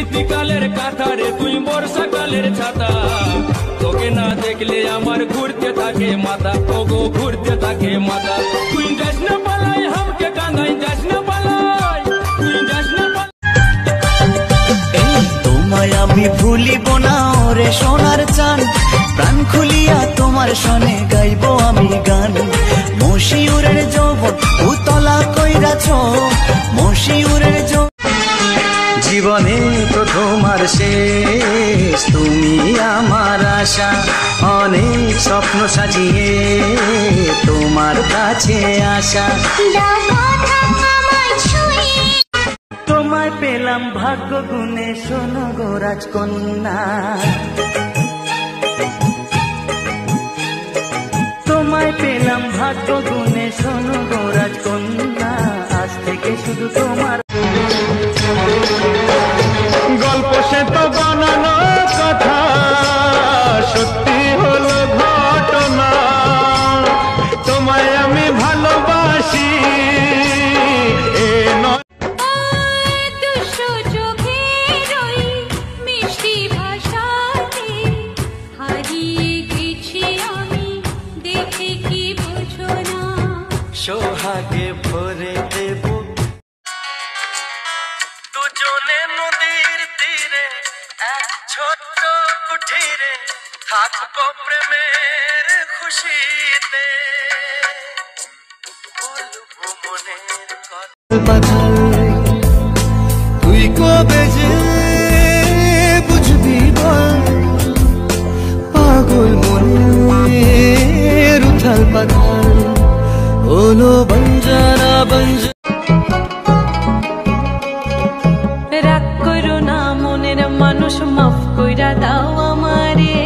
শীতকালের কাঁথা রে তুই বর্ষাকালের ছাতা, তোকে না দেখলে আমার ঘুরতে থাকে মাথা, ওগো ঘুরতে থাকে মাথা। তুই যাস না পালাই হামকে কাঁদাই, যাস না পালাই, তুই যাস না পালাই। তোমায় আমি ভুলিব না ওরে সোনার চান, প্রাণ খুলিয়া তোমার সনে গাইব আমি গান। মশিউরের যৌবন উতলা কইরাছ, মশিউরের যৌবন জীবনে প্রথম আর শেষ, তুমি আমার আশা। অনেক স্বপ্ন সাজিয়ে তোমার কাছে আসা, তোমায় পেলাম ভাগ্য গুণে শোনো গো রাজকন্যা। তোমায় পেলাম ভাগ্য গুণে শোনো গো রাজকন্যা। আজ থেকে শুধু তোমার গল্প সে তো বানানো কথা, সত্যি হলো ঘটনা। তোমায় আমি ভালোবাসি এ নয়। মিষ্টি ভাষাতে হারিয়ে গেছি আমি, দেখে কি বোঝো না। সোহাগে ভরে দেব দুজনে নদীর তীরে, এক ছোট্ট কুঠিরে থাকবো প্রেমের খুশিতে। বলবো মনের কথা, তুই কবে যে বুঝবি বল, পাগল মনের উথাল পাথাল হলো বঞ্জারা বঞ্জ। রাগ করো না মনের মানুষ, মাফ কইরা দাও আমারে।